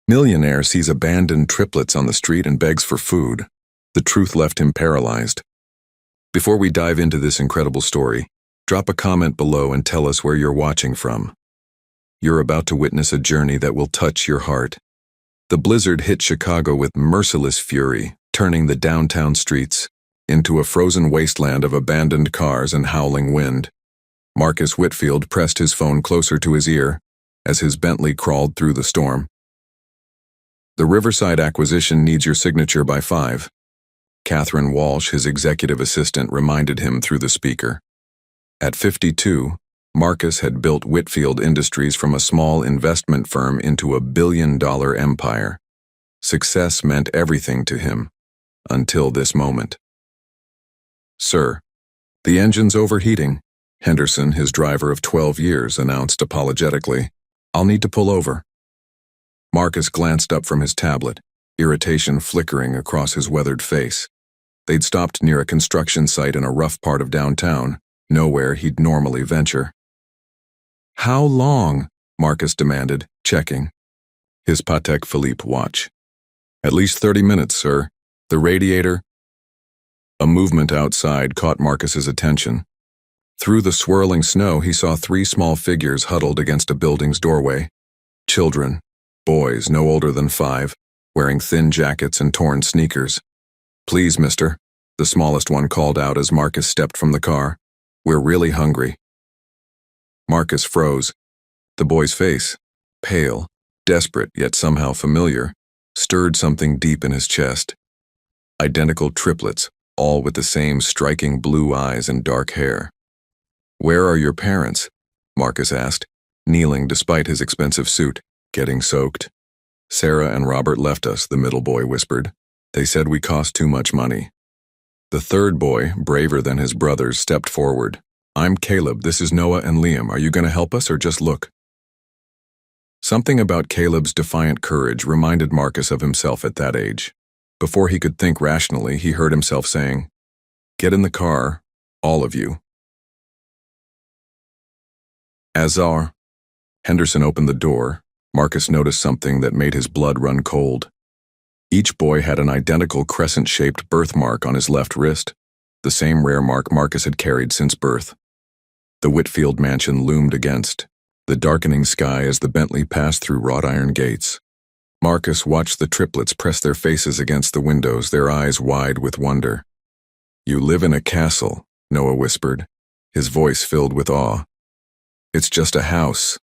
Millionaire sees abandoned triplets on the street and begs for food. The truth left him paralyzed. Before we dive into this incredible story, drop a comment below and tell us where you're watching from. You're about to witness a journey that will touch your heart. The blizzard hit Chicago with merciless fury, turning the downtown streets into a frozen wasteland of abandoned cars and howling wind. Marcus Whitfield pressed his phone closer to his ear as his Bentley crawled through the storm. The Riverside acquisition needs your signature by 5. Catherine Walsh, his executive assistant, reminded him through the speaker. At 52, Marcus had built Whitfield Industries from a small investment firm into a billion-dollar empire. Success meant everything to him, until this moment. "Sir, the engine's overheating," Henderson, his driver of 12 years, announced apologetically. "I'll need to pull over." Marcus glanced up from his tablet, irritation flickering across his weathered face. They'd stopped near a construction site in a rough part of downtown, nowhere he'd normally venture. "How long?" Marcus demanded, checking his Patek Philippe watch. "At least 30 minutes, sir. The radiator—" A movement outside caught Marcus's attention. Through the swirling snow, he saw 3 small figures huddled against a building's doorway. Children, boys no older than 5, wearing thin jackets and torn sneakers. "Please, mister," the smallest one called out as Marcus stepped from the car. "We're really hungry." Marcus froze. The boy's face, pale, desperate yet somehow familiar, stirred something deep in his chest. Identical triplets, all with the same striking blue eyes and dark hair. "Where are your parents?" Marcus asked, kneeling despite his expensive suit, getting soaked. "Sarah and Robert left us," the middle boy whispered. "They said we cost too much money." The third boy, braver than his brothers, stepped forward. "I'm Caleb, this is Noah and Liam. Are you going to help us or just look?" Something about Caleb's defiant courage reminded Marcus of himself at that age. Before he could think rationally, he heard himself saying, "Get in the car, all of you." Azar. Henderson opened the door. Marcus noticed something that made his blood run cold. Each boy had an identical crescent-shaped birthmark on his left wrist, the same rare mark Marcus had carried since birth. The Whitfield mansion loomed against the darkening sky as the Bentley passed through wrought iron gates. Marcus watched the triplets press their faces against the windows, their eyes wide with wonder. "You live in a castle," Noah whispered, his voice filled with awe. "It's just a house,"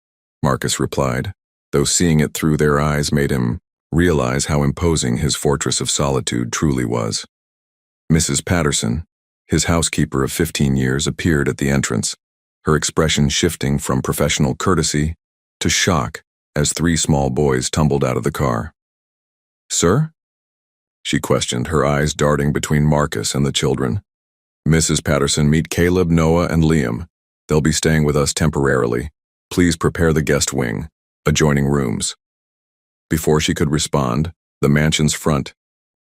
Marcus replied, though seeing it through their eyes made him realize how imposing his fortress of solitude truly was. Mrs. Patterson, his housekeeper of 15 years, appeared at the entrance, her expression shifting from professional courtesy to shock as 3 small boys tumbled out of the car. "Sir?" she questioned, her eyes darting between Marcus and the children. "Mrs. Patterson, meet Caleb, Noah, and Liam. They'll be staying with us temporarily. Please prepare the guest wing, adjoining rooms." Before she could respond, the mansion's front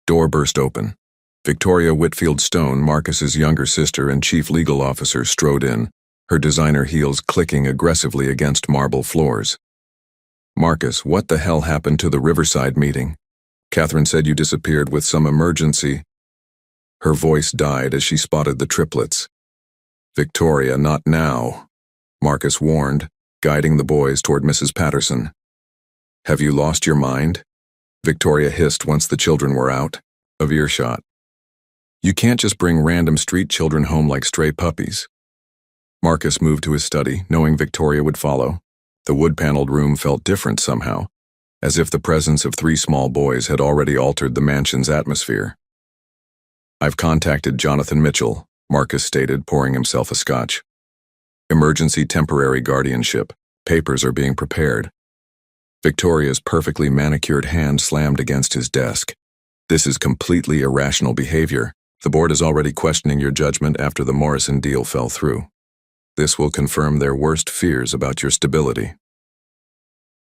door burst open. Victoria Whitfield Stone, Marcus's younger sister and chief legal officer, strode in, her designer heels clicking aggressively against marble floors. "Marcus, what the hell happened to the Riverside meeting? Catherine said you disappeared with some emergency." Her voice died as she spotted the triplets. "Victoria, not now," Marcus warned, guiding the boys toward Mrs. Patterson. "Have you lost your mind?" Victoria hissed once the children were out of earshot. "You can't just bring random street children home like stray puppies." Marcus moved to his study, knowing Victoria would follow. The wood-paneled room felt different somehow, as if the presence of 3 small boys had already altered the mansion's atmosphere. "I've contacted Jonathan Mitchell," Marcus stated, pouring himself a scotch. "Emergency temporary guardianship. Papers are being prepared." Victoria's perfectly manicured hand slammed against his desk. "This is completely irrational behavior. The board is already questioning your judgment after the Morrison deal fell through. This will confirm their worst fears about your stability."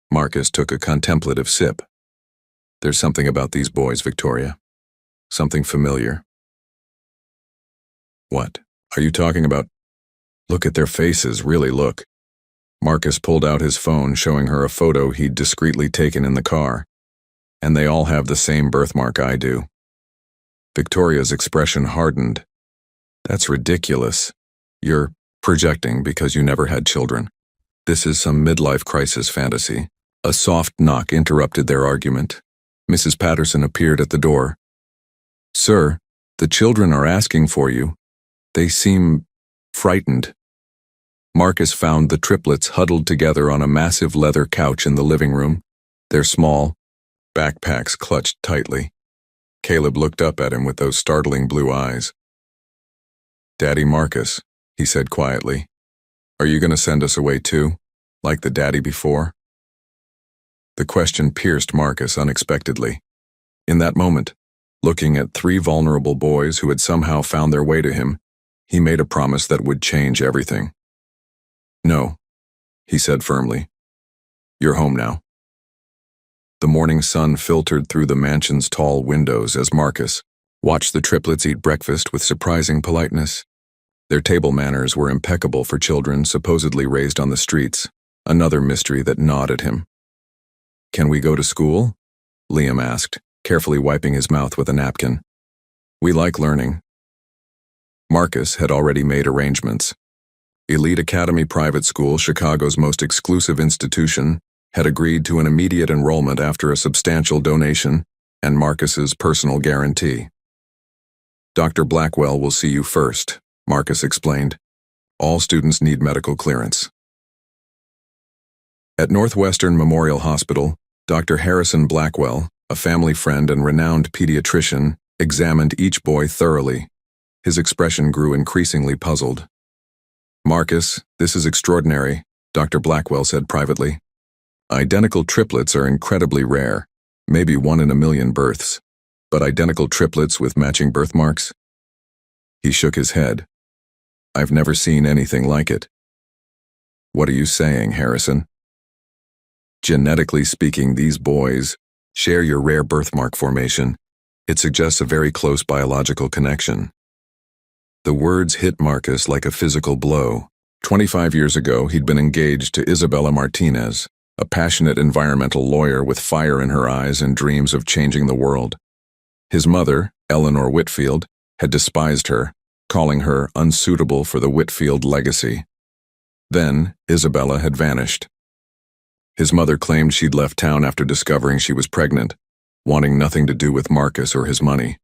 Marcus took a contemplative sip. "There's something about these boys, Victoria. Something familiar." "What are you talking about?" "Look at their faces, really look." Marcus pulled out his phone, showing her a photo he'd discreetly taken in the car. And they all have the same birthmark I do. Victoria's expression hardened. That's ridiculous. You're projecting because you never had children. This is some midlife crisis fantasy. A soft knock interrupted their argument. Mrs. Patterson appeared at the door. Sir, the children are asking for you. They seem frightened. Marcus found the triplets huddled together on a massive leather couch in the living room, their small backpacks clutched tightly. Caleb looked up at him with those startling blue eyes. Daddy Marcus, he said quietly, are you going to send us away too, like the daddy before? The question pierced Marcus unexpectedly. In that moment, looking at three vulnerable boys who had somehow found their way to him, he made a promise that would change everything. No, he said firmly. You're home now. The morning sun filtered through the mansion's tall windows as Marcus watched the triplets eat breakfast with surprising politeness. Their table manners were impeccable for children supposedly raised on the streets, another mystery that gnawed at him. Can we go to school? Liam asked, carefully wiping his mouth with a napkin. We like learning. Marcus had already made arrangements. Elite Academy Private School, Chicago's most exclusive institution, had agreed to an immediate enrollment after a substantial donation and Marcus's personal guarantee. Dr. Blackwell will see you first, Marcus explained. All students need medical clearance. At Northwestern Memorial Hospital, Dr. Harrison Blackwell, a family friend and renowned pediatrician, examined each boy thoroughly. His expression grew increasingly puzzled. Marcus, this is extraordinary, Dr. Blackwell said privately. Identical triplets are incredibly rare, maybe 1 in a million births, but identical triplets with matching birthmarks? He shook his head. I've never seen anything like it. What are you saying, Harrison? Genetically speaking, these boys share your rare birthmark formation. It suggests a very close biological connection. The words hit Marcus like a physical blow. 25 years ago, he'd been engaged to Isabella Martinez, a passionate environmental lawyer with fire in her eyes and dreams of changing the world. His mother, Eleanor Whitfield, had despised her, calling her unsuitable for the Whitfield legacy. Then, Isabella had vanished. His mother claimed she'd left town after discovering she was pregnant, wanting nothing to do with Marcus or his money.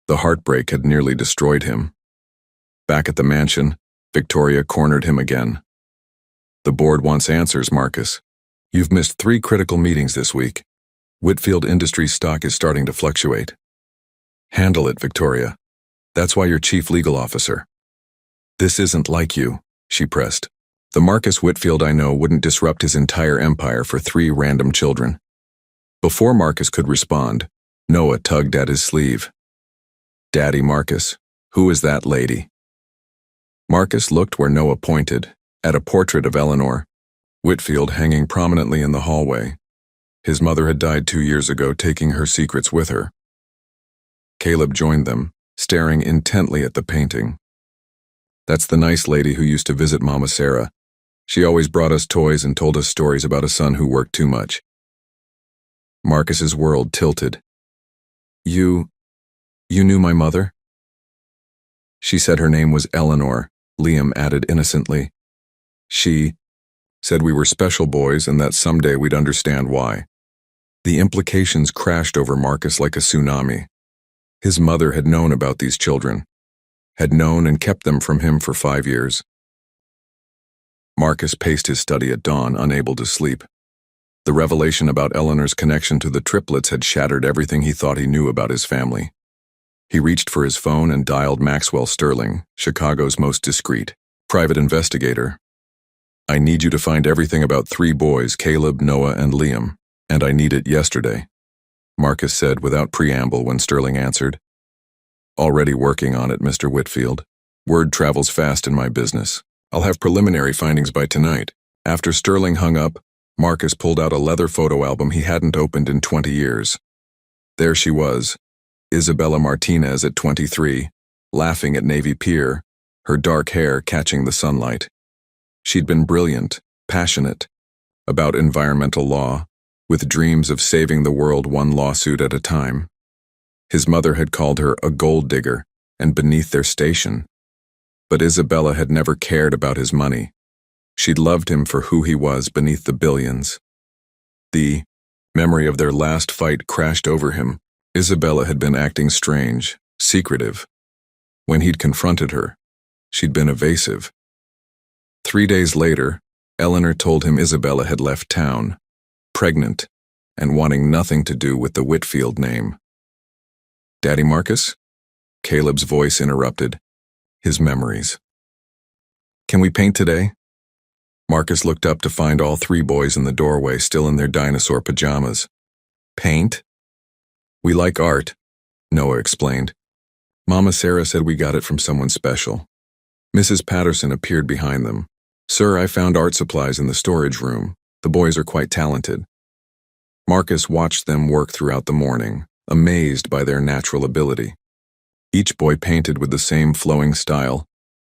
The heartbreak had nearly destroyed him. Back at the mansion, Victoria cornered him again. The board wants answers, Marcus. You've missed 3 critical meetings this week. Whitfield Industries stock is starting to fluctuate. Handle it, Victoria. That's why you're chief legal officer. This isn't like you, she pressed. The Marcus Whitfield I know wouldn't disrupt his entire empire for 3 random children. Before Marcus could respond, Noah tugged at his sleeve. Daddy Marcus, who is that lady? Marcus looked where Noah pointed, at a portrait of Eleanor Whitfield hanging prominently in the hallway. His mother had died 2 years ago, taking her secrets with her. Caleb joined them, staring intently at the painting. That's the nice lady who used to visit Mama Sarah. She always brought us toys and told us stories about a son who worked too much. Marcus's world tilted. You knew my mother? She said her name was Eleanor, Liam added innocently. She said we were special boys and that someday we'd understand why. The implications crashed over Marcus like a tsunami. His mother had known about these children, had known and kept them from him for 5 years. Marcus paced his study at dawn, unable to sleep. The revelation about Eleanor's connection to the triplets had shattered everything he thought he knew about his family. He reached for his phone and dialed Maxwell Sterling, Chicago's most discreet private investigator. I need you to find everything about 3 boys, Caleb, Noah, and Liam, and I need it yesterday, Marcus said without preamble when Sterling answered. Already working on it, Mr. Whitfield. Word travels fast in my business. I'll have preliminary findings by tonight. After Sterling hung up, Marcus pulled out a leather photo album he hadn't opened in 20 years. There she was, Isabella Martinez at 23, laughing at Navy Pier, her dark hair catching the sunlight. She'd been brilliant, passionate, about environmental law, with dreams of saving the world one lawsuit at a time. His mother had called her a gold digger and beneath their station. But Isabella had never cared about his money. She'd loved him for who he was beneath the billions. The memory of their last fight crashed over him. Isabella had been acting strange, secretive. When he'd confronted her, she'd been evasive. 3 days later, Eleanor told him Isabella had left town, pregnant, and wanting nothing to do with the Whitfield name. "Daddy Marcus?" Caleb's voice interrupted. His memories. "Can we paint today?" Marcus looked up to find all 3 boys in the doorway still in their dinosaur pajamas. "Paint? We like art," Noah explained. "Mama Sarah said we got it from someone special." Mrs. Patterson appeared behind them. "Sir, I found art supplies in the storage room. The boys are quite talented." Marcus watched them work throughout the morning, amazed by their natural ability. Each boy painted with the same flowing style,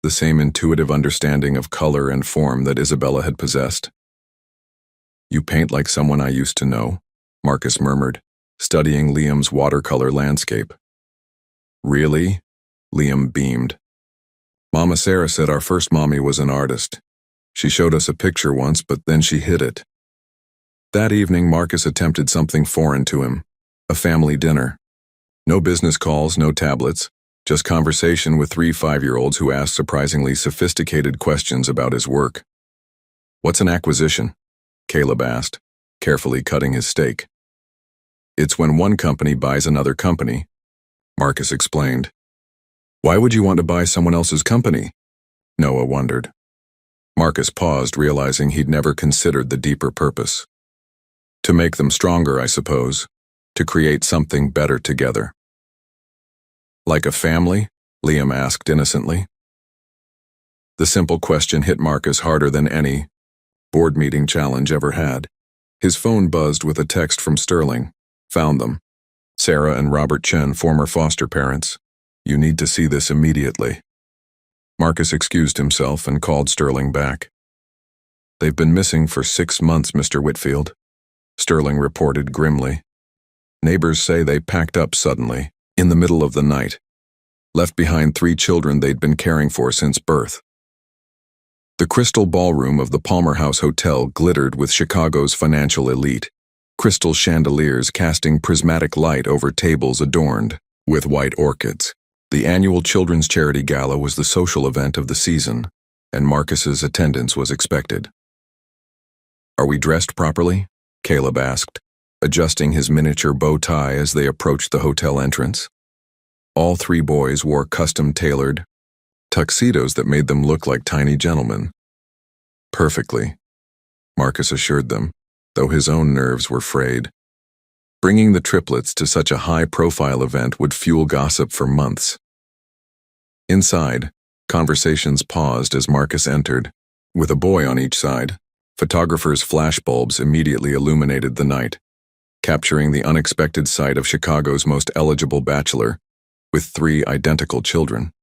the same intuitive understanding of color and form that Isabella had possessed. "You paint like someone I used to know," Marcus murmured, studying Liam's watercolor landscape. "Really?" Liam beamed. "Mama Sarah said our first mommy was an artist. She showed us a picture once, but then she hid it." That evening, Marcus attempted something foreign to him, a family dinner. No business calls, no tablets, just conversation with 3 5-year-olds who asked surprisingly sophisticated questions about his work. "What's an acquisition?" Caleb asked, carefully cutting his steak. "It's when one company buys another company," Marcus explained. "Why would you want to buy someone else's company?" Noah wondered. Marcus paused, realizing he'd never considered the deeper purpose. "To make them stronger, I suppose. To create something better together." "Like a family?" Liam asked innocently. The simple question hit Marcus harder than any board meeting challenge ever had. His phone buzzed with a text from Sterling. "Found them. Sarah and Robert Chen, former foster parents. You need to see this immediately." Marcus excused himself and called Sterling back. "They've been missing for 6 months, Mr. Whitfield," Sterling reported grimly. "Neighbors say they packed up suddenly, in the middle of the night. Left behind 3 children they'd been caring for since birth." The crystal ballroom of the Palmer House Hotel glittered with Chicago's financial elite, crystal chandeliers casting prismatic light over tables adorned with white orchids. The annual Children's Charity Gala was the social event of the season, and Marcus's attendance was expected. "Are we dressed properly?" Caleb asked, adjusting his miniature bow tie as they approached the hotel entrance. All 3 boys wore custom-tailored tuxedos that made them look like tiny gentlemen. "Perfectly," Marcus assured them, though his own nerves were frayed. Bringing the triplets to such a high-profile event would fuel gossip for months. Inside, conversations paused as Marcus entered. With a boy on each side, photographers' flashbulbs immediately illuminated the night, capturing the unexpected sight of Chicago's most eligible bachelor, with 3 identical children.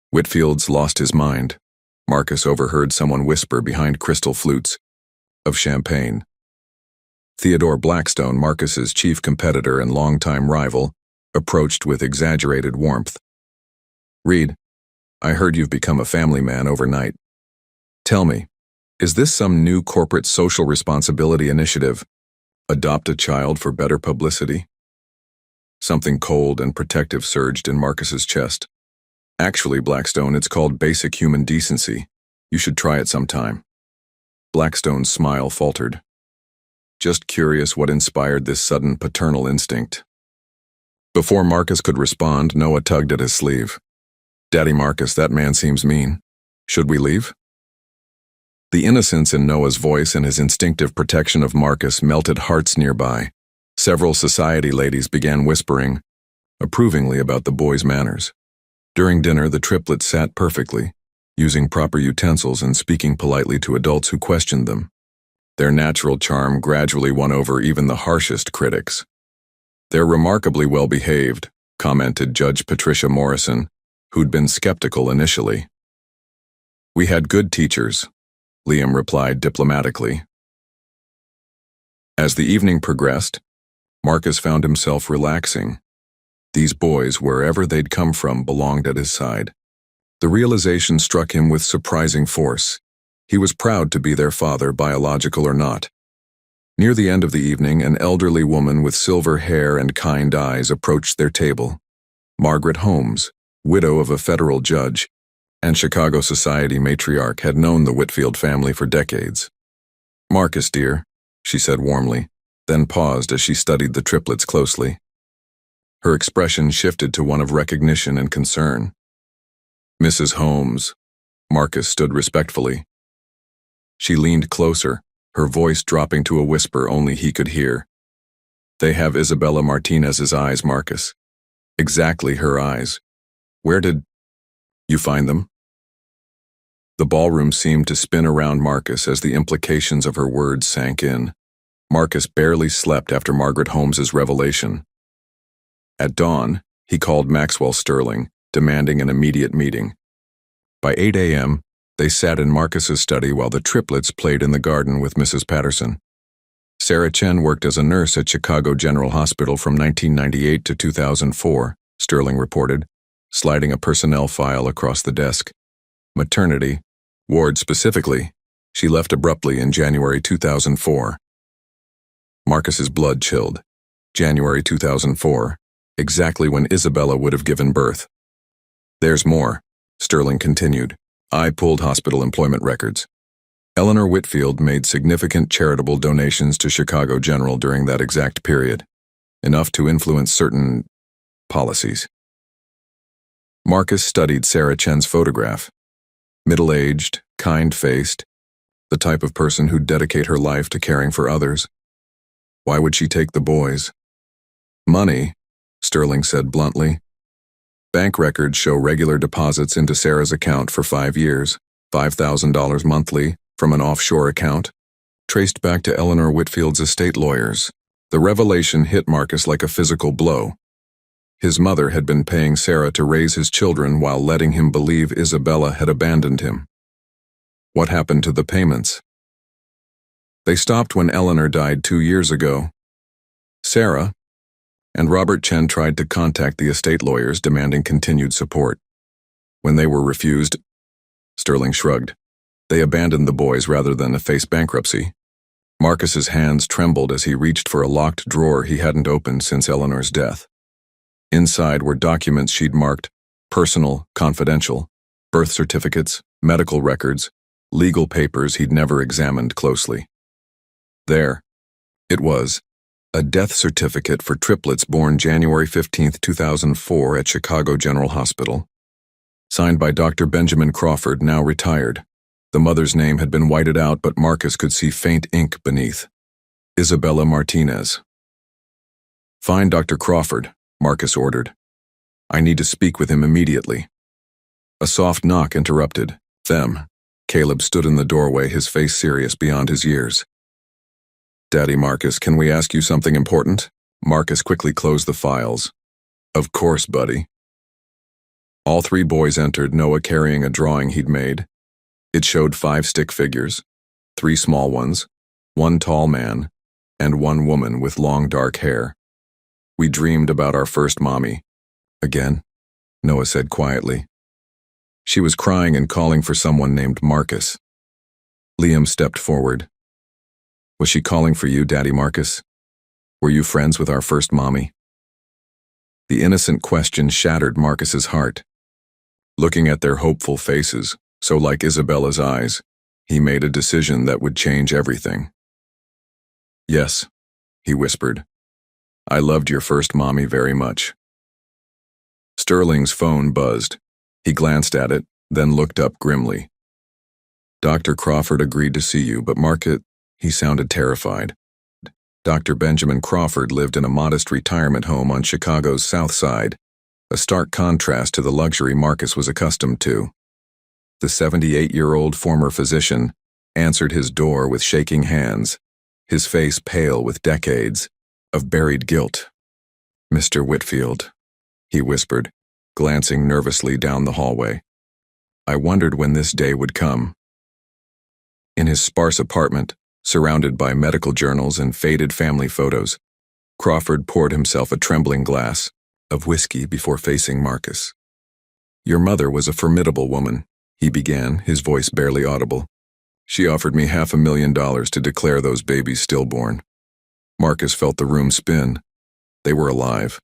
"Whitfield's lost his mind," Marcus overheard someone whisper behind crystal flutes of champagne. Theodore Blackstone, Marcus's chief competitor and longtime rival, approached with exaggerated warmth. "Reed, I heard you've become a family man overnight. Tell me, is this some new corporate social responsibility initiative? Adopt a child for better publicity?" Something cold and protective surged in Marcus's chest. "Actually, Blackstone, it's called basic human decency. You should try it sometime." Blackstone's smile faltered. "Just curious what inspired this sudden paternal instinct." Before Marcus could respond, Noah tugged at his sleeve. "Daddy Marcus, that man seems mean. Should we leave?" The innocence in Noah's voice and his instinctive protection of Marcus melted hearts nearby. Several society ladies began whispering approvingly about the boy's manners. During dinner, the triplets sat perfectly, using proper utensils and speaking politely to adults who questioned them. Their natural charm gradually won over even the harshest critics. "They're remarkably well behaved," commented Judge Patricia Morrison, who'd been skeptical initially. "We had good teachers," Liam replied diplomatically. As the evening progressed, Marcus found himself relaxing. These boys, wherever they'd come from, belonged at his side. The realization struck him with surprising force. He was proud to be their father, biological or not. Near the end of the evening, an elderly woman with silver hair and kind eyes approached their table. Margaret Holmes, widow of a federal judge and Chicago society matriarch, had known the Whitfield family for decades. "Marcus, dear," she said warmly, then paused as she studied the triplets closely. Her expression shifted to one of recognition and concern. "Mrs. Holmes." Marcus stood respectfully. She leaned closer, her voice dropping to a whisper only he could hear. "They have Isabella Martinez's eyes, Marcus. Exactly her eyes. Where did you find them?" The ballroom seemed to spin around Marcus as the implications of her words sank in. Marcus barely slept after Margaret Holmes's revelation. At dawn, he called Maxwell Sterling, demanding an immediate meeting. By 8 a.m., they sat in Marcus's study while the triplets played in the garden with Mrs. Patterson. Sarah Chen worked as a nurse at Chicago General Hospital from 1998 to 2004, Sterling reported, sliding a personnel file across the desk. Maternity, ward specifically, she left abruptly in January 2004. Marcus's blood chilled. January 2004, exactly when Isabella would have given birth. "There's more," Sterling continued. "I pulled hospital employment records. Eleanor Whitfield made significant charitable donations to Chicago General during that exact period, enough to influence certain policies." Marcus studied Sarah Chen's photograph. Middle-aged, kind-faced, the type of person who'd dedicate her life to caring for others. Why would she take the boys? "Money," Sterling said bluntly. "Bank records show regular deposits into Sarah's account for 5 years, $5,000 monthly, from an offshore account, traced back to Eleanor Whitfield's estate lawyers." The revelation hit Marcus like a physical blow. His mother had been paying Sarah to raise his children while letting him believe Isabella had abandoned him. What happened to the payments? They stopped when Eleanor died 2 years ago. Sarah and Robert Chen tried to contact the estate lawyers demanding continued support. When they were refused, Sterling shrugged. They abandoned the boys rather than face bankruptcy. Marcus's hands trembled as he reached for a locked drawer he hadn't opened since Eleanor's death. Inside were documents she'd marked personal, confidential, birth certificates, medical records, legal papers he'd never examined closely. There it was, a death certificate for triplets born January 15, 2004 at Chicago General Hospital. Signed by Dr. Benjamin Crawford, now retired. The mother's name had been whited out, but Marcus could see faint ink beneath. Isabella Martinez. "Find Dr. Crawford," Marcus ordered. "I need to speak with him immediately." A soft knock interrupted them. Caleb stood in the doorway, his face serious beyond his years. "Daddy Marcus, can we ask you something important?" Marcus quickly closed the files. "Of course, buddy." All 3 boys entered, Noah carrying a drawing he'd made. It showed 5 stick figures, 3 small ones, 1 tall man, and 1 woman with long dark hair. "We dreamed about our first mommy." "Again?" Noah said quietly. "She was crying and calling for someone named Marcus." Liam stepped forward. "Was she calling for you, Daddy Marcus? Were you friends with our first mommy?" The innocent question shattered Marcus's heart. Looking at their hopeful faces, so like Isabella's eyes, he made a decision that would change everything. "Yes," he whispered. "I loved your first mommy very much." Sterling's phone buzzed. He glanced at it, then looked up grimly. "Dr. Crawford agreed to see you, but Marcus," he sounded terrified. Dr. Benjamin Crawford lived in a modest retirement home on Chicago's South Side, a stark contrast to the luxury Marcus was accustomed to. The 78-year-old former physician answered his door with shaking hands, his face pale with decades of buried guilt. "Mr. Whitfield," he whispered, glancing nervously down the hallway. "I wondered when this day would come." In his sparse apartment, surrounded by medical journals and faded family photos. Crawford poured himself a trembling glass of whiskey before facing Marcus. "Your mother was a formidable woman," he began, his voice barely audible. "She offered me $500,000 to declare those babies stillborn." Marcus felt the room spin. They were alive.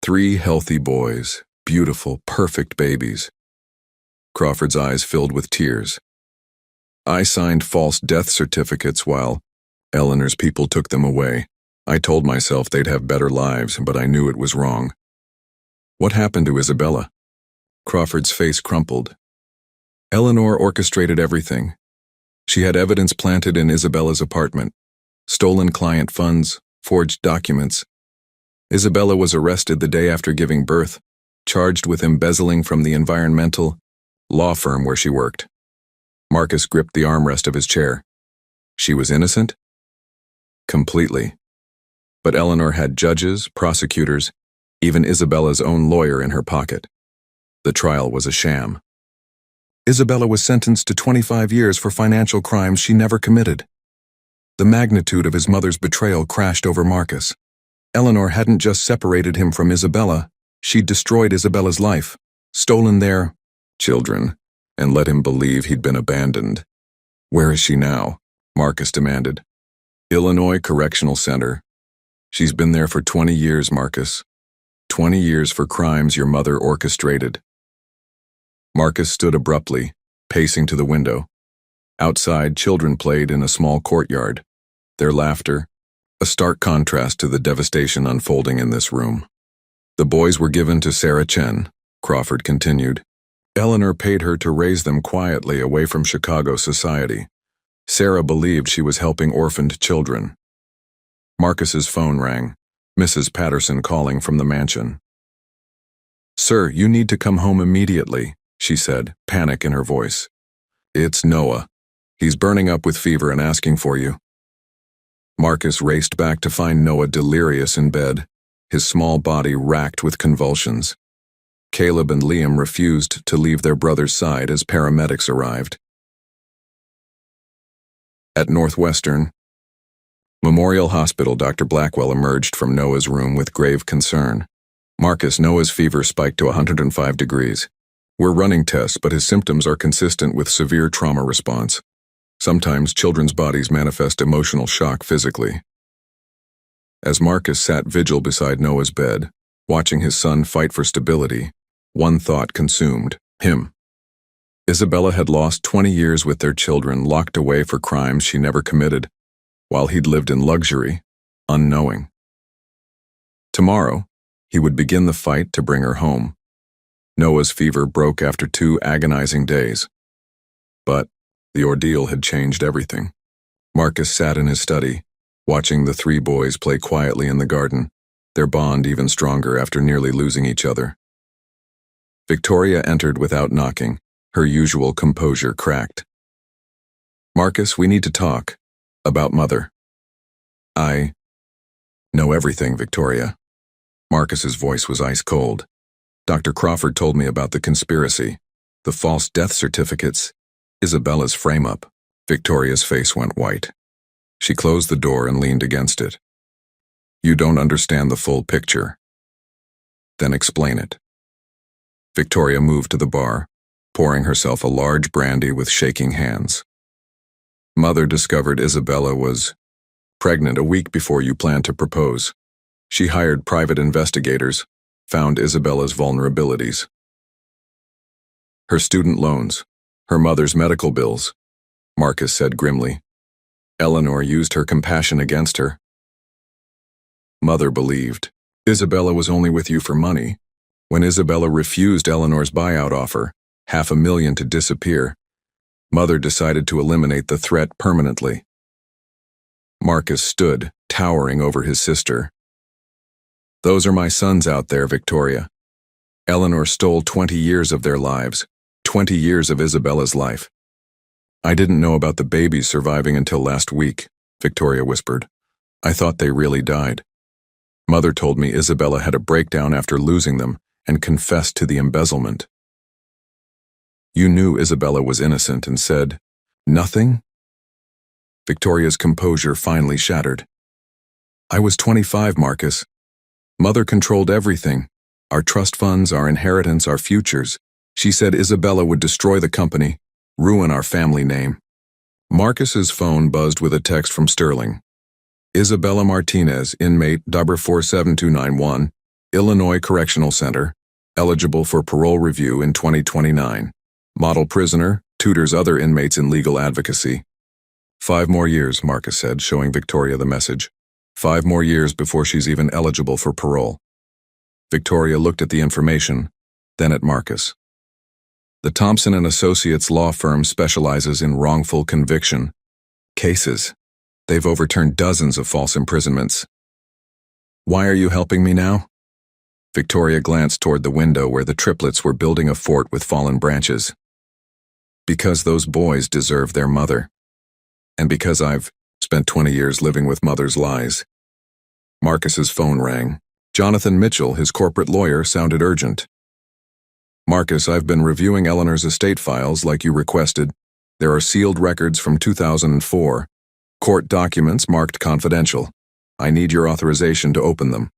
3 healthy boys, beautiful, perfect babies. Crawford's eyes filled with tears. "I signed false death certificates while Eleanor's people took them away. I told myself they'd have better lives, but I knew it was wrong." "What happened to Isabella?" Crawford's face crumpled. "Eleanor orchestrated everything. She had evidence planted in Isabella's apartment. Stolen client funds, forged documents. Isabella was arrested the day after giving birth, charged with embezzling from the environmental law firm where she worked." Marcus gripped the armrest of his chair. "She was innocent?" "Completely. But Eleanor had judges, prosecutors, even Isabella's own lawyer in her pocket. The trial was a sham. Isabella was sentenced to 25 years for financial crimes she never committed." The magnitude of his mother's betrayal crashed over Marcus. Eleanor hadn't just separated him from Isabella, she'd destroyed Isabella's life, stolen their children, and let him believe he'd been abandoned. "Where is she now?" Marcus demanded. "Illinois Correctional Center. She's been there for 20 years, Marcus. 20 years for crimes your mother orchestrated." Marcus stood abruptly, pacing to the window. Outside, children played in a small courtyard. Their laughter, a stark contrast to the devastation unfolding in this room. "The boys were given to Sarah Chen," Crawford continued. "Eleanor paid her to raise them quietly away from Chicago society. Sarah believed she was helping orphaned children." Marcus's phone rang, Mrs. Patterson calling from the mansion. "Sir, you need to come home immediately," she said, panic in her voice. "It's Noah. He's burning up with fever and asking for you." Marcus raced back to find Noah delirious in bed, his small body racked with convulsions. Caleb and Liam refused to leave their brother's side as paramedics arrived. At Northwestern Memorial Hospital, Dr. Blackwell emerged from Noah's room with grave concern. "Marcus, Noah's fever spiked to 105 degrees. We're running tests, but his symptoms are consistent with severe trauma response. Sometimes children's bodies manifest emotional shock physically." As Marcus sat vigil beside Noah's bed, watching his son fight for stability, one thought consumed him. Isabella had lost 20 years with their children, locked away for crimes she never committed, while he'd lived in luxury, unknowing. Tomorrow, he would begin the fight to bring her home. Noah's fever broke after 2 agonizing days. But the ordeal had changed everything. Marcus sat in his study, watching the 3 boys play quietly in the garden, their bond even stronger after nearly losing each other. Victoria entered without knocking, her usual composure cracked. "Marcus, we need to talk. About Mother." "I know everything, Victoria." Marcus's voice was ice cold. "Dr. Crawford told me about the conspiracy, the false death certificates, Isabella's frame-up." Victoria's face went white. She closed the door and leaned against it. "You don't understand the full picture." "Then explain it." Victoria moved to the bar, pouring herself a large brandy with shaking hands. "Mother discovered Isabella was pregnant a week before you planned to propose. She hired private investigators, found Isabella's vulnerabilities. Her student loans, her mother's medical bills," Marcus said grimly. "Eleanor used her compassion against her. Mother believed Isabella was only with you for money. When Isabella refused Eleanor's buyout offer, $500,000 to disappear, Mother decided to eliminate the threat permanently." Marcus stood, towering over his sister. "Those are my sons out there, Victoria. Eleanor stole 20 years of their lives, 20 years of Isabella's life. I didn't know about the babies surviving until last week," Victoria whispered. "I thought they really died. Mother told me Isabella had a breakdown after losing them and confessed to the embezzlement." "You knew Isabella was innocent and said, 'Nothing?'" Victoria's composure finally shattered. I was 25, Marcus. Mother controlled everything. Our trust funds, our inheritance, our futures. She said Isabella would destroy the company, ruin our family name. Marcus's phone buzzed with a text from Sterling. Isabella Martinez, inmate, number 47291, Illinois Correctional Center, eligible for parole review in 2029. Model prisoner, tutors other inmates in legal advocacy. 5 more years, Marcus said, showing Victoria the message. 5 more years before she's even eligible for parole. Victoria looked at the information, then at Marcus. The Thompson & Associates law firm specializes in wrongful conviction cases. They've overturned dozens of false imprisonments. Why are you helping me now? Victoria glanced toward the window where the triplets were building a fort with fallen branches. Because those boys deserve their mother. And because I've spent 20 years living with mother's lies. Marcus's phone rang. Jonathan Mitchell, his corporate lawyer, sounded urgent. Marcus, I've been reviewing Eleanor's estate files like you requested. There are sealed records from 2004. Court documents marked confidential. I need your authorization to open them.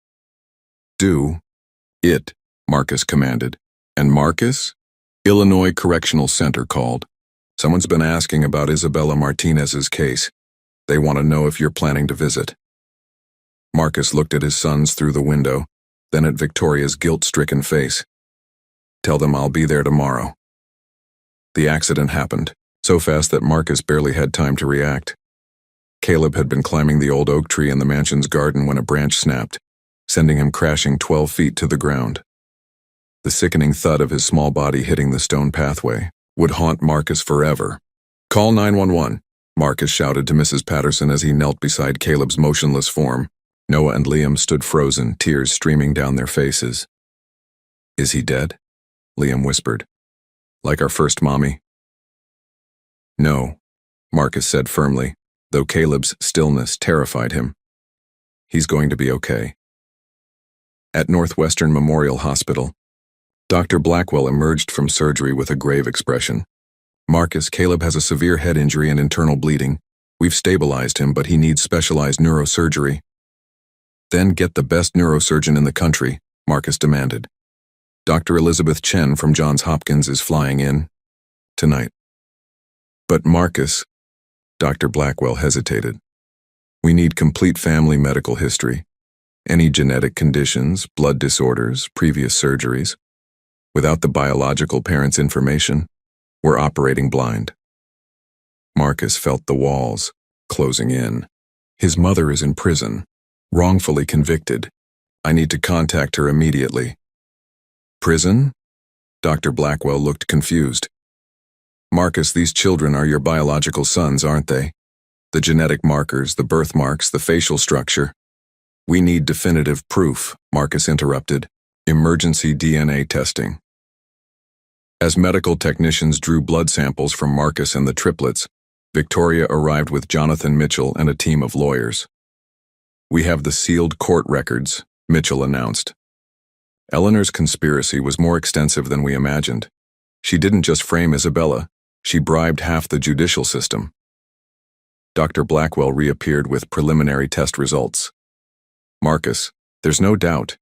Do it, Marcus commanded. And Marcus? Illinois Correctional Center called. Someone's been asking about Isabella Martinez's case. They want to know if you're planning to visit. Marcus looked at his sons through the window, then at Victoria's guilt-stricken face. Tell them I'll be there tomorrow. The accident happened, so fast that Marcus barely had time to react. Caleb had been climbing the old oak tree in the mansion's garden when a branch snapped, sending him crashing 12 feet to the ground. The sickening thud of his small body hitting the stone pathway would haunt Marcus forever. Call 911, Marcus shouted to Mrs. Patterson as he knelt beside Caleb's motionless form. Noah and Liam stood frozen, tears streaming down their faces. Is he dead? Liam whispered. Like our first mommy? No, Marcus said firmly, though Caleb's stillness terrified him. He's going to be okay. At Northwestern Memorial Hospital, Dr. Blackwell emerged from surgery with a grave expression. Marcus, Caleb has a severe head injury and internal bleeding. We've stabilized him, but he needs specialized neurosurgery. Then get the best neurosurgeon in the country, Marcus demanded. Dr. Elizabeth Chen from Johns Hopkins is flying in tonight. But Marcus, Dr. Blackwell hesitated. We need complete family medical history. Any genetic conditions, blood disorders, previous surgeries. Without the biological parent's information, we're operating blind. Marcus felt the walls closing in. His mother is in prison, wrongfully convicted. I need to contact her immediately. Prison? Dr. Blackwell looked confused. Marcus, these children are your biological sons, aren't they? The genetic markers, the birthmarks, the facial structure. We need definitive proof, Marcus interrupted. Emergency DNA testing. As medical technicians drew blood samples from Marcus and the triplets, Victoria arrived with Jonathan Mitchell and a team of lawyers. We have the sealed court records, Mitchell announced. Eleanor's conspiracy was more extensive than we imagined. She didn't just frame Isabella, she bribed half the judicial system. Dr. Blackwell reappeared with preliminary test results. Marcus, there's no doubt.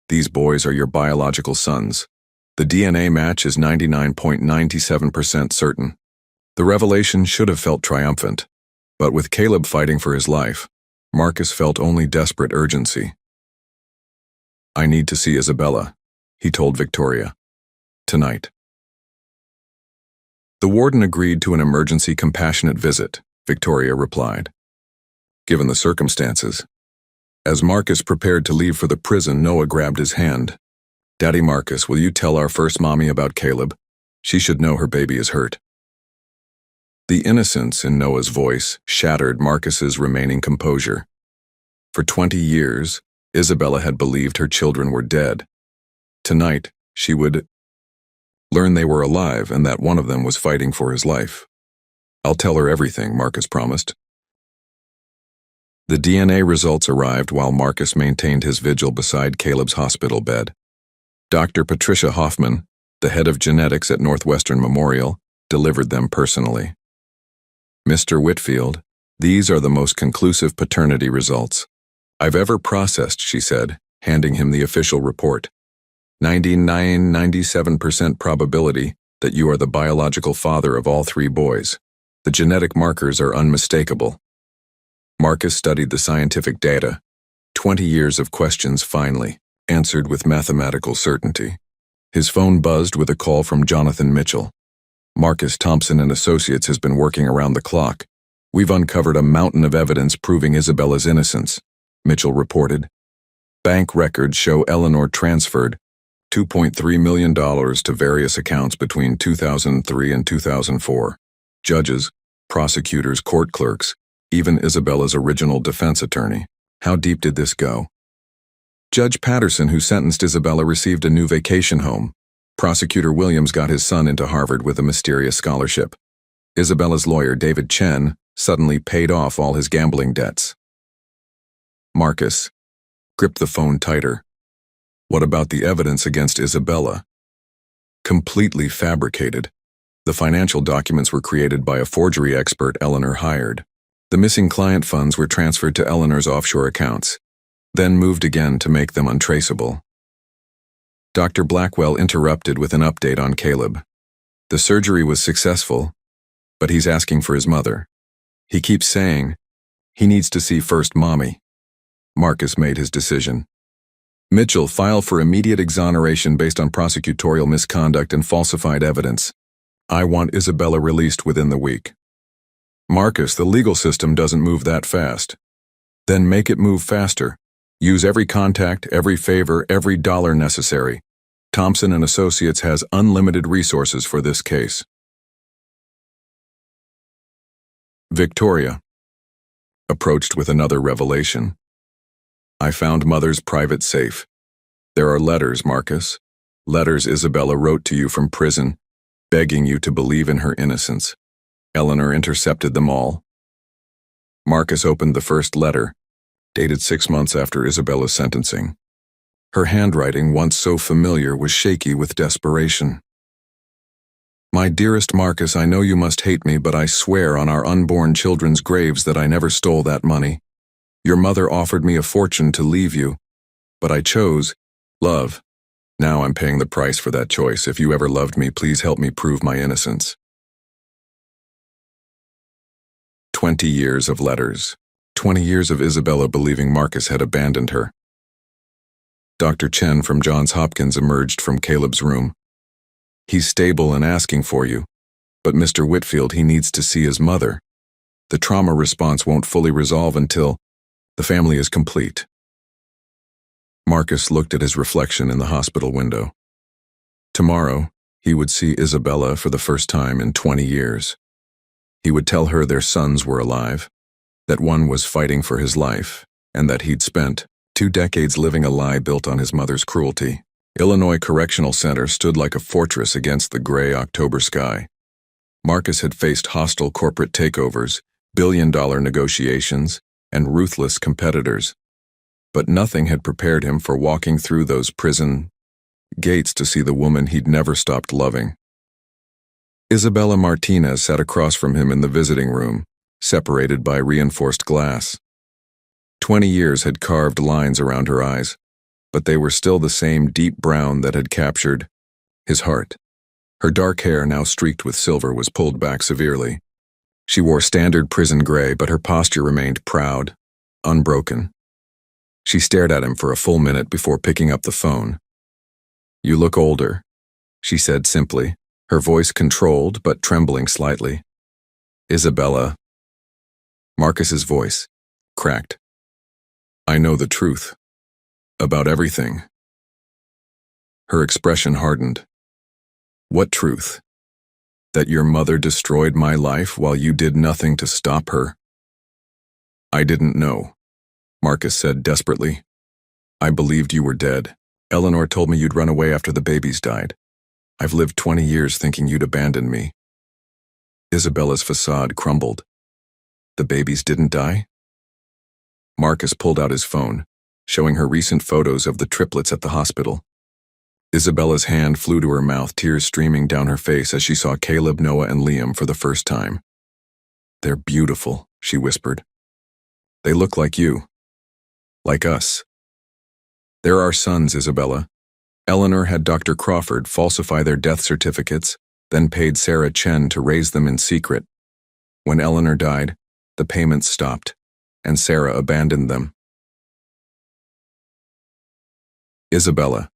These boys are your biological sons. The DNA match is 99.97% certain. The revelation should have felt triumphant, but with Caleb fighting for his life, Marcus felt only desperate urgency. I need to see Isabella, he told Victoria. Tonight. The warden agreed to an emergency compassionate visit, Victoria replied. Given the circumstances. As Marcus prepared to leave for the prison, Noah grabbed his hand. Daddy Marcus, will you tell our first mommy about Caleb? She should know her baby is hurt. The innocence in Noah's voice shattered Marcus's remaining composure. For 20 years, Isabella had believed her children were dead. Tonight, she would learn they were alive and that one of them was fighting for his life. I'll tell her everything, Marcus promised. The DNA results arrived while Marcus maintained his vigil beside Caleb's hospital bed. Dr. Patricia Hoffman, the head of genetics at Northwestern Memorial, delivered them personally. Mr. Whitfield, These are the most conclusive paternity results I've ever processed, she said, handing him the official report. 97% probability that you are the biological father of all 3 boys. The genetic markers are unmistakable. Marcus studied the scientific data. 20 years of questions finally answered with mathematical certainty. His phone buzzed with a call from Jonathan Mitchell. Marcus Thompson and Associates has been working around the clock. We've uncovered a mountain of evidence proving Isabella's innocence, Mitchell reported. Bank records show Eleanor transferred $2.3 million to various accounts between 2003 and 2004. Judges, prosecutors, court clerks, even Isabella's original defense attorney. How deep did this go? Judge Patterson, who sentenced Isabella, received a new vacation home. Prosecutor Williams got his son into Harvard with a mysterious scholarship. Isabella's lawyer, David Chen, suddenly paid off all his gambling debts. Marcus gripped the phone tighter. What about the evidence against Isabella? Completely fabricated. The financial documents were created by a forgery expert Eleanor hired. The missing client funds were transferred to Eleanor's offshore accounts, then moved again to make them untraceable. Dr. Blackwell interrupted with an update on Caleb. The surgery was successful, but he's asking for his mother. He keeps saying he needs to see first mommy. Marcus made his decision. Mitchell, file for immediate exoneration based on prosecutorial misconduct and falsified evidence. I want Isabella released within the week. Marcus, the legal system doesn't move that fast. Then make it move faster. Use every contact, every favor, every dollar necessary. Thompson and Associates has unlimited resources for this case. Victoria approached with another revelation. I found Mother's private safe. There are letters, Marcus. Letters Isabella wrote to you from prison, begging you to believe in her innocence. Eleanor intercepted them all. Marcus opened the first letter, dated 6 months after Isabella's sentencing. Her handwriting, once so familiar, was shaky with desperation. My dearest Marcus, I know you must hate me, but I swear on our unborn children's graves that I never stole that money. Your mother offered me a fortune to leave you, but I chose love. Now I'm paying the price for that choice. If you ever loved me, please help me prove my innocence. 20 years of letters. 20 years of Isabella believing Marcus had abandoned her. Dr. Chen from Johns Hopkins emerged from Caleb's room. He's stable and asking for you, but Mr. Whitfield, he needs to see his mother. The trauma response won't fully resolve until the family is complete. Marcus looked at his reflection in the hospital window. Tomorrow, he would see Isabella for the first time in 20 years. He would tell her their sons were alive, that one was fighting for his life, and that he'd spent 2 decades living a lie built on his mother's cruelty. Illinois Correctional Center stood like a fortress against the gray October sky. Marcus had faced hostile corporate takeovers, billion-dollar negotiations, and ruthless competitors. But nothing had prepared him for walking through those prison gates to see the woman he'd never stopped loving. Isabella Martinez sat across from him in the visiting room, separated by reinforced glass. 20 years had carved lines around her eyes, but they were still the same deep brown that had captured his heart. Her dark hair, now streaked with silver, was pulled back severely. She wore standard prison gray, but her posture remained proud, unbroken. She stared at him for a full minute before picking up the phone. You look older, she said simply, her voice controlled but trembling slightly. Isabella. Marcus's voice cracked. I know the truth. About everything. Her expression hardened. What truth? That your mother destroyed my life while you did nothing to stop her? I didn't know, Marcus said desperately. I believed you were dead. Eleanor told me you'd run away after the babies died. I've lived 20 years thinking you'd abandoned me. Isabella's facade crumbled. The babies didn't die? Marcus pulled out his phone, showing her recent photos of the triplets at the hospital. Isabella's hand flew to her mouth, tears streaming down her face as she saw Caleb, Noah, and Liam for the first time. They're beautiful, she whispered. They look like you. Like us. They're our sons, Isabella. Eleanor had Dr. Crawford falsify their death certificates, then paid Sarah Chen to raise them in secret. When Eleanor died, the payments stopped, and Sarah abandoned them. Isabella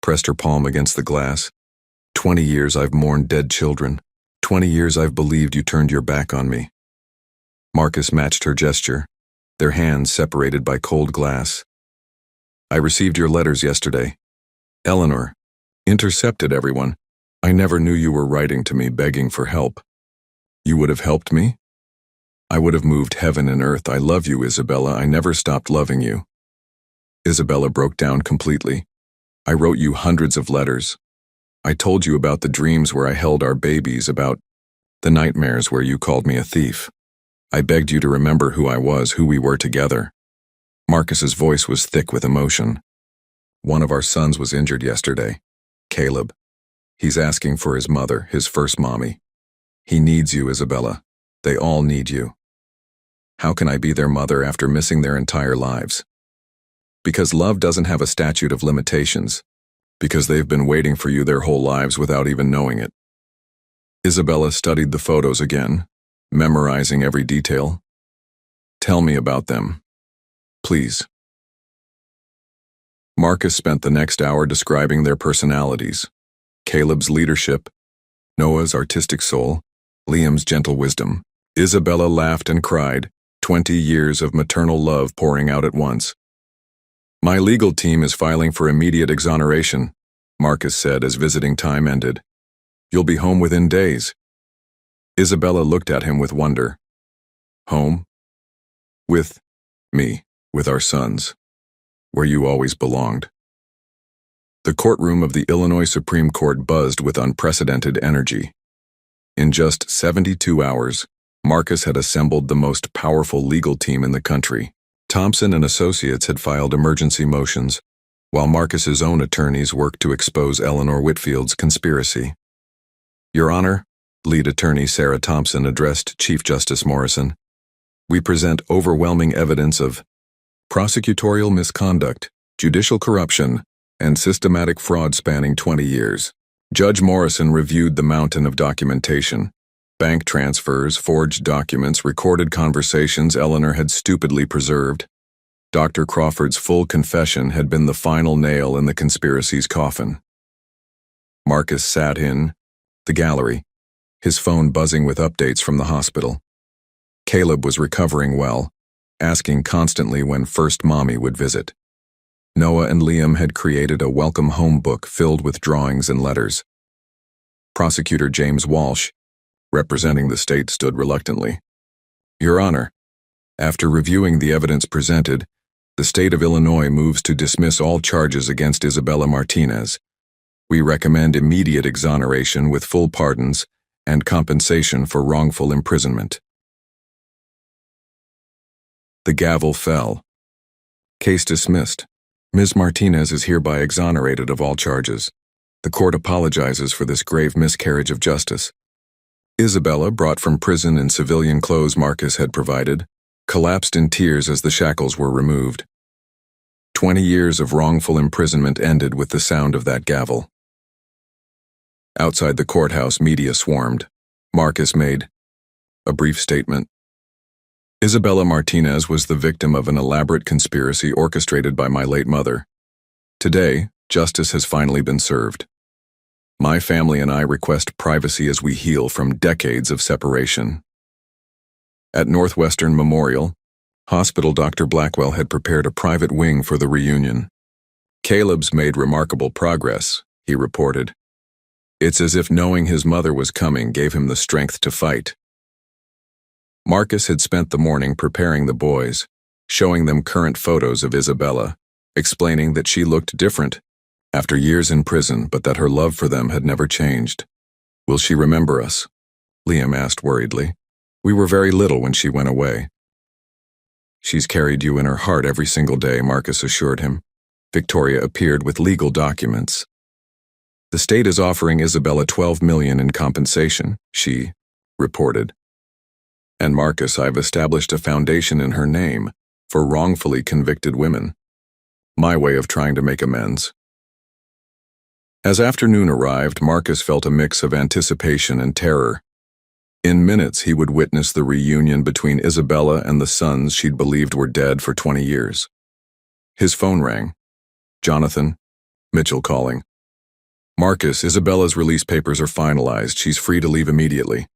pressed her palm against the glass. 20 years I've mourned dead children. 20 years I've believed you turned your back on me. Marcus matched her gesture, their hands separated by cold glass. I received your letters yesterday. Eleanor intercepted everyone. I never knew you were writing to me begging for help. You would have helped me? I would have moved heaven and earth. I love you, Isabella. I never stopped loving you. Isabella broke down completely. I wrote you hundreds of letters. I told you about the dreams where I held our babies, about the nightmares where you called me a thief. I begged you to remember who I was, who we were together. Marcus's voice was thick with emotion. One of our sons was injured yesterday. Caleb. He's asking for his mother, his first mommy. He needs you, Isabella. They all need you. How can I be their mother after missing their entire lives? Because love doesn't have a statute of limitations. Because they've been waiting for you their whole lives without even knowing it. Isabella studied the photos again, memorizing every detail. Tell me about them, please. Marcus spent the next hour describing their personalities. Caleb's leadership, Noah's artistic soul, Liam's gentle wisdom. Isabella laughed and cried, 20 years of maternal love pouring out at once. My legal team is filing for immediate exoneration, Marcus said as visiting time ended. You'll be home within days. Isabella looked at him with wonder. Home? With me, with our sons, where you always belonged. The courtroom of the Illinois Supreme Court buzzed with unprecedented energy. In just 72 hours, Marcus had assembled the most powerful legal team in the country. Thompson and Associates had filed emergency motions, while Marcus's own attorneys worked to expose Eleanor Whitfield's conspiracy. Your Honor, lead attorney Sarah Thompson addressed Chief Justice Morrison, we present overwhelming evidence of prosecutorial misconduct, judicial corruption, and systematic fraud spanning 20 years. Judge Morrison reviewed the mountain of documentation. Bank transfers, forged documents, recorded conversations Eleanor had stupidly preserved. Dr. Crawford's full confession had been the final nail in the conspiracy's coffin. Marcus sat in the gallery, his phone buzzing with updates from the hospital. Caleb was recovering well, asking constantly when first mommy would visit. Noah and Liam had created a welcome home book filled with drawings and letters. Prosecutor James Walsh, representing the state, stood reluctantly. Your Honor, after reviewing the evidence presented, the state of Illinois moves to dismiss all charges against Isabella Martinez. We recommend immediate exoneration with full pardons and compensation for wrongful imprisonment. The gavel fell. Case dismissed. Ms. Martinez is hereby exonerated of all charges. The court apologizes for this grave miscarriage of justice. Isabella, brought from prison in civilian clothes Marcus had provided, collapsed in tears as the shackles were removed. 20 years of wrongful imprisonment ended with the sound of that gavel. Outside the courthouse, media swarmed. Marcus made a brief statement. Isabella Martinez was the victim of an elaborate conspiracy orchestrated by my late mother. Today, justice has finally been served. My family and I request privacy as we heal from decades of separation. At Northwestern Memorial Hospital, Dr. Blackwell had prepared a private wing for the reunion. Caleb's made remarkable progress, he reported. It's as if knowing his mother was coming gave him the strength to fight. Marcus had spent the morning preparing the boys, showing them current photos of Isabella, explaining that she looked different after years in prison, but that her love for them had never changed. Will she remember us? Liam asked worriedly. We were very little when she went away. She's carried you in her heart every single day, Marcus assured him. Victoria appeared with legal documents. The state is offering Isabella $12 million in compensation, she reported. And Marcus, I've established a foundation in her name for wrongfully convicted women. My way of trying to make amends. As afternoon arrived, Marcus felt a mix of anticipation and terror. In minutes, he would witness the reunion between Isabella and the sons she'd believed were dead for 20 years. His phone rang. Jonathan, Mitchell calling. Marcus, Isabella's release papers are finalized. She's free to leave immediately.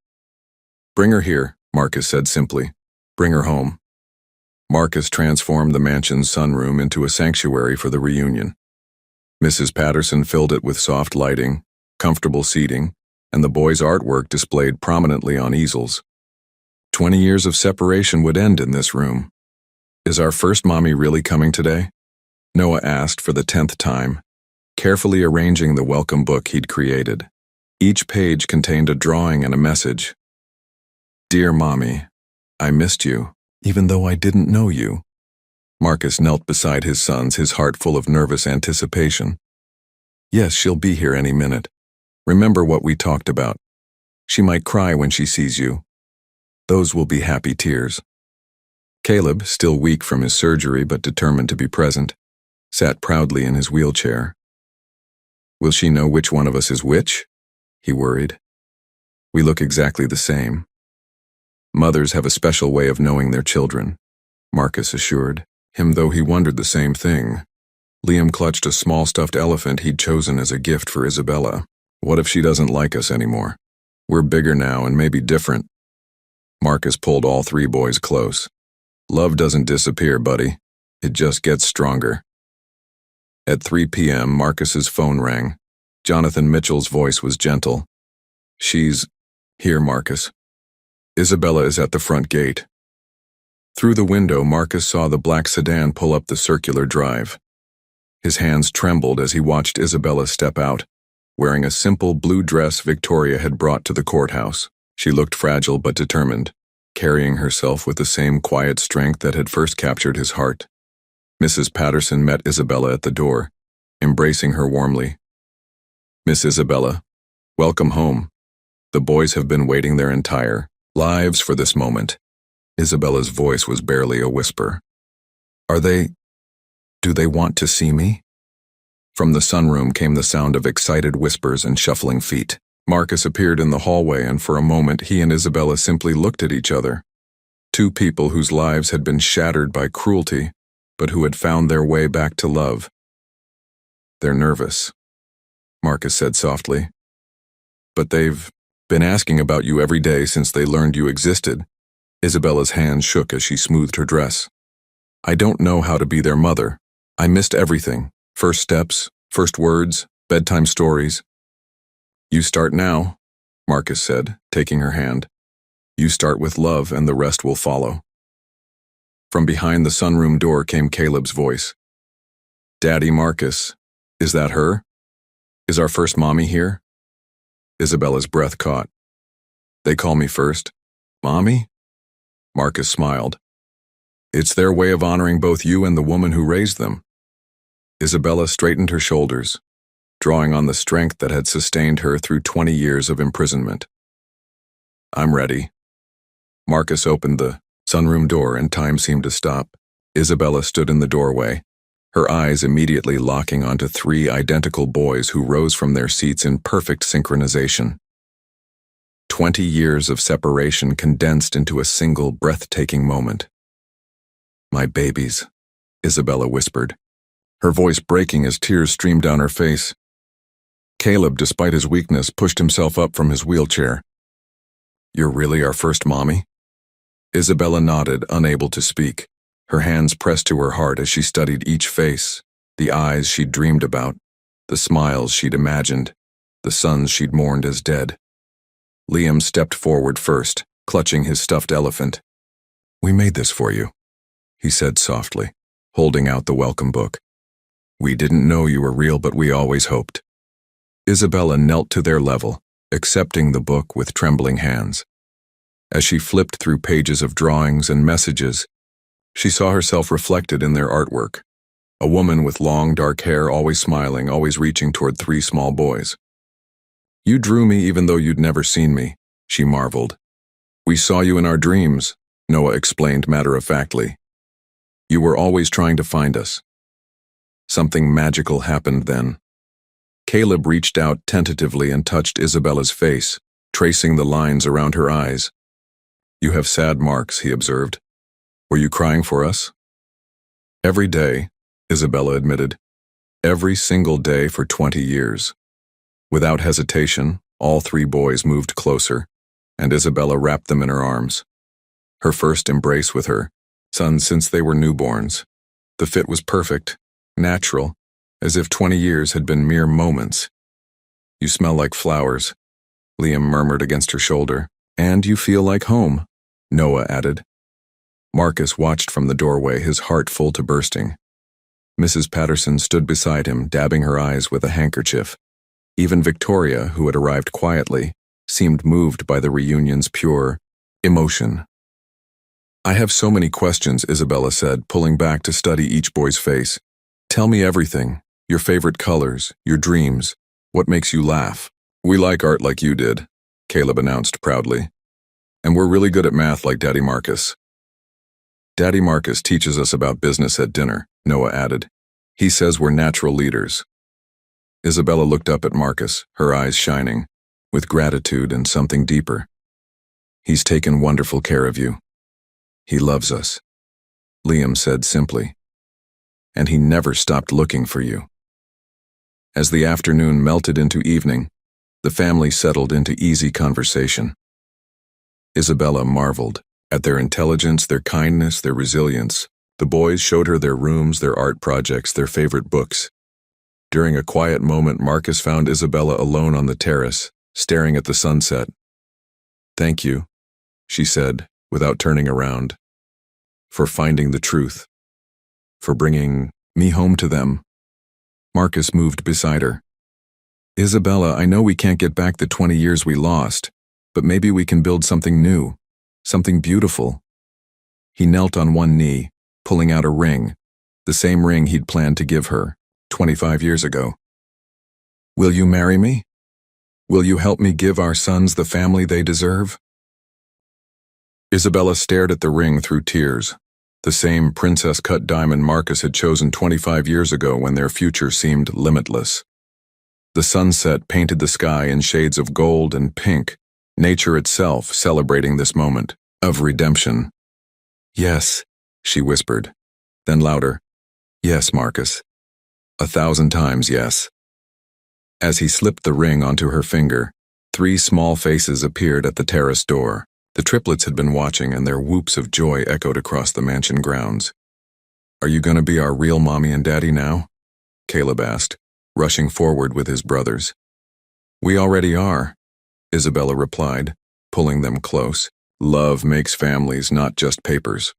Bring her here, Marcus said simply. Bring her home. Marcus transformed the mansion's sunroom into a sanctuary for the reunion. Mrs. Patterson filled it with soft lighting, comfortable seating, and the boys' artwork displayed prominently on easels. 20 years of separation would end in this room. Is our first mommy really coming today? Noah asked for the 10th time, carefully arranging the welcome book he'd created. Each page contained a drawing and a message. Dear Mommy, I missed you, even though I didn't know you. Marcus knelt beside his sons, his heart full of nervous anticipation. Yes, she'll be here any minute. Remember what we talked about. She might cry when she sees you. Those will be happy tears. Caleb, still weak from his surgery but determined to be present, sat proudly in his wheelchair. Will she know which one of us is which? He worried. We look exactly the same. Mothers have a special way of knowing their children, Marcus assured him, though he wondered the same thing. Liam clutched a small stuffed elephant he'd chosen as a gift for Isabella. What if she doesn't like us anymore? We're bigger now and maybe different. Marcus pulled all three boys close. Love doesn't disappear, buddy. It just gets stronger. At 3 p.m., Marcus's phone rang. Jonathan Mitchell's voice was gentle. She's here, Marcus. Isabella is at the front gate. Through the window, Marcus saw the black sedan pull up the circular drive. His hands trembled as he watched Isabella step out, wearing a simple blue dress Victoria had brought to the courthouse. She looked fragile but determined, carrying herself with the same quiet strength that had first captured his heart. Mrs. Patterson met Isabella at the door, embracing her warmly. Miss Isabella, welcome home. The boys have been waiting their entire lives for this moment. Isabella's voice was barely a whisper. Do they want to see me? From the sunroom came the sound of excited whispers and shuffling feet. Marcus appeared in the hallway, and for a moment he and Isabella simply looked at each other. Two people whose lives had been shattered by cruelty, but who had found their way back to love. They're nervous, Marcus said softly. But they've been asking about you every day since they learned you existed. Isabella's hands shook as she smoothed her dress. I don't know how to be their mother. I missed everything. First steps, first words, bedtime stories. You start now, Marcus said, taking her hand. You start with love and the rest will follow. From behind the sunroom door came Caleb's voice. Daddy, Marcus, is that her? Is our first mommy here? Isabella's breath caught. They call me first. Mommy? Marcus smiled. It's their way of honoring both you and the woman who raised them. Isabella straightened her shoulders, drawing on the strength that had sustained her through 20 years of imprisonment. I'm ready. Marcus opened the sunroom door and time seemed to stop. Isabella stood in the doorway, her eyes immediately locking onto three identical boys who rose from their seats in perfect synchronization. 20 years of separation condensed into a single breathtaking moment. My babies, Isabella whispered, her voice breaking as tears streamed down her face. Caleb, despite his weakness, pushed himself up from his wheelchair. You're really our first mommy? Isabella nodded, unable to speak, her hands pressed to her heart as she studied each face, the eyes she'd dreamed about, the smiles she'd imagined, the sons she'd mourned as dead. Liam stepped forward first, clutching his stuffed elephant. We made this for you, he said softly, holding out the welcome book. We didn't know you were real, but we always hoped. Isabella knelt to their level, accepting the book with trembling hands. As she flipped through pages of drawings and messages, she saw herself reflected in their artwork. A woman with long, dark hair, always smiling, always reaching toward three small boys. You drew me even though you'd never seen me, she marveled. We saw you in our dreams, Noah explained matter-of-factly. You were always trying to find us. Something magical happened then. Caleb reached out tentatively and touched Isabella's face, tracing the lines around her eyes. You have sad marks, he observed. Were you crying for us? Every day, Isabella admitted. Every single day for 20 years. Without hesitation, all three boys moved closer, and Isabella wrapped them in her arms. Her first embrace with her son since they were newborns. The fit was perfect, natural, as if 20 years had been mere moments. You smell like flowers, Liam murmured against her shoulder. And you feel like home, Noah added. Marcus watched from the doorway, his heart full to bursting. Mrs. Patterson stood beside him, dabbing her eyes with a handkerchief. Even Victoria, who had arrived quietly, seemed moved by the reunion's pure emotion. I have so many questions, Isabella said, pulling back to study each boy's face. Tell me everything, your favorite colors, your dreams, what makes you laugh. We like art like you did, Caleb announced proudly. And we're really good at math like Daddy Marcus. Daddy Marcus teaches us about business at dinner, Noah added. He says we're natural leaders. Isabella looked up at Marcus, her eyes shining, with gratitude and something deeper. He's taken wonderful care of you. He loves us, Liam said simply. And he never stopped looking for you. As the afternoon melted into evening, the family settled into easy conversation. Isabella marveled at their intelligence, their kindness, their resilience. The boys showed her their rooms, their art projects, their favorite books. During a quiet moment, Marcus found Isabella alone on the terrace, staring at the sunset. Thank you, she said, without turning around, for finding the truth, for bringing me home to them. Marcus moved beside her. Isabella, I know we can't get back the 20 years we lost, but maybe we can build something new, something beautiful. He knelt on one knee, pulling out a ring, the same ring he'd planned to give her 25 years ago. Will you marry me? Will you help me give our sons the family they deserve? Isabella stared at the ring through tears, the same princess-cut diamond Marcus had chosen 25 years ago when their future seemed limitless. The sunset painted the sky in shades of gold and pink, nature itself celebrating this moment of redemption. Yes, she whispered, then louder. Yes, Marcus. 1,000 times yes. As he slipped the ring onto her finger, 3 small faces appeared at the terrace door. The triplets had been watching, and their whoops of joy echoed across the mansion grounds. Are you going to be our real mommy and daddy now? Caleb asked, rushing forward with his brothers. We already are, Isabella replied, pulling them close. Love makes families, not just papers.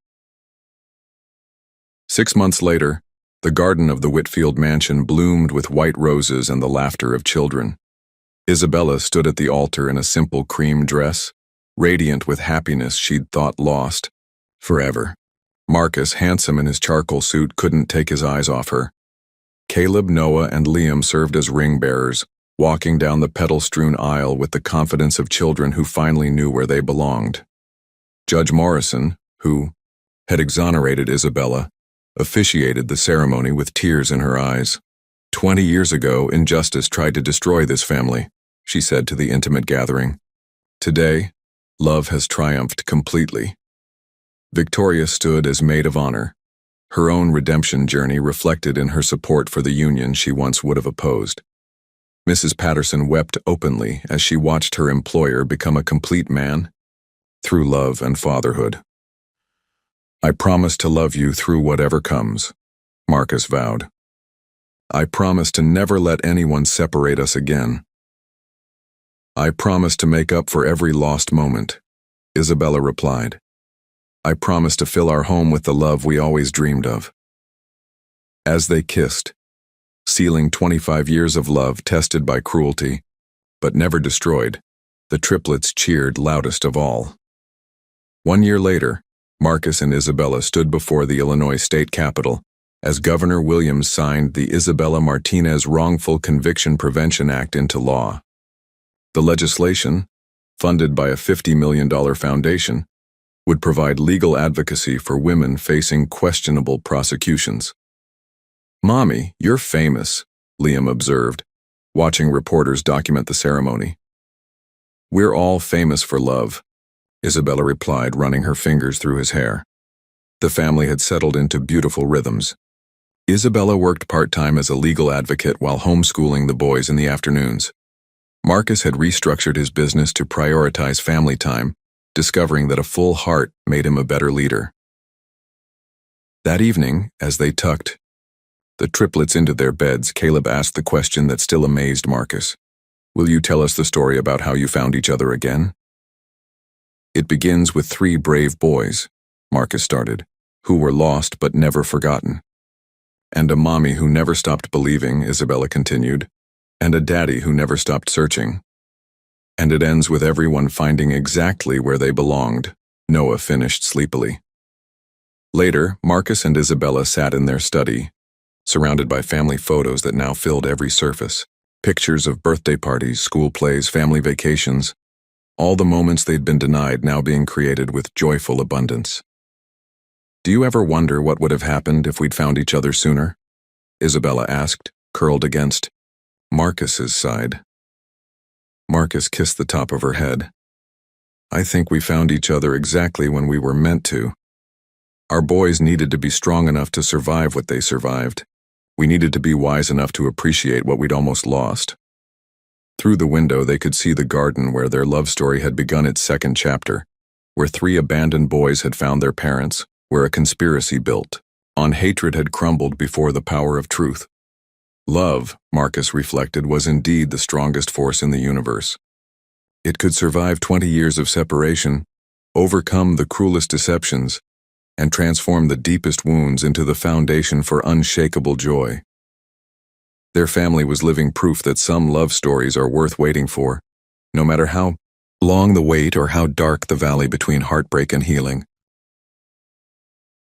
6 months later, the garden of the Whitfield mansion bloomed with white roses and the laughter of children. Isabella stood at the altar in a simple cream dress, radiant with happiness she'd thought lost forever. Marcus, handsome in his charcoal suit, couldn't take his eyes off her. Caleb, Noah, and Liam served as ring-bearers, walking down the petal-strewn aisle with the confidence of children who finally knew where they belonged. Judge Morrison, who had exonerated Isabella, officiated the ceremony with tears in her eyes. 20 years ago, injustice tried to destroy this family, she said to the intimate gathering. Today, love has triumphed completely. Victoria stood as maid of honor, her own redemption journey reflected in her support for the union she once would have opposed. Mrs. Patterson wept openly as she watched her employer become a complete man through love and fatherhood. I promise to love you through whatever comes, Marcus vowed. I promise to never let anyone separate us again. I promise to make up for every lost moment, Isabella replied. I promise to fill our home with the love we always dreamed of. As they kissed, sealing 25 years of love tested by cruelty, but never destroyed, the triplets cheered loudest of all. 1 year later, Marcus and Isabella stood before the Illinois state capitol as Governor Williams signed the Isabella Martinez Wrongful Conviction Prevention Act into law. The legislation, funded by a $50 million foundation, would provide legal advocacy for women facing questionable prosecutions. "Mommy, you're famous," Liam observed, watching reporters document the ceremony. "We're all famous for love," Isabella replied, running her fingers through his hair. The family had settled into beautiful rhythms. Isabella worked part-time as a legal advocate while homeschooling the boys in the afternoons. Marcus had restructured his business to prioritize family time, discovering that a full heart made him a better leader. That evening, as they tucked the triplets into their beds, Caleb asked the question that still amazed Marcus. "Will you tell us the story about how you found each other again?" "It begins with 3 brave boys," Marcus started, "who were lost but never forgotten. And a mommy who never stopped believing," Isabella continued, "and a daddy who never stopped searching. And it ends with everyone finding exactly where they belonged," Noah finished sleepily. Later, Marcus and Isabella sat in their study, surrounded by family photos that now filled every surface. Pictures of birthday parties, school plays, family vacations, all the moments they'd been denied now being created with joyful abundance. "Do you ever wonder what would have happened if we'd found each other sooner?" Isabella asked, curled against Marcus's side. Marcus kissed the top of her head. "I think we found each other exactly when we were meant to. Our boys needed to be strong enough to survive what they survived. We needed to be wise enough to appreciate what we'd almost lost." Through the window, they could see the garden where their love story had begun its second chapter, where 3 abandoned boys had found their parents, where a conspiracy built on hatred had crumbled before the power of truth. Love, Marcus reflected, was indeed the strongest force in the universe. It could survive 20 years of separation, overcome the cruelest deceptions, and transform the deepest wounds into the foundation for unshakable joy. Their family was living proof that some love stories are worth waiting for, no matter how long the wait or how dark the valley between heartbreak and healing.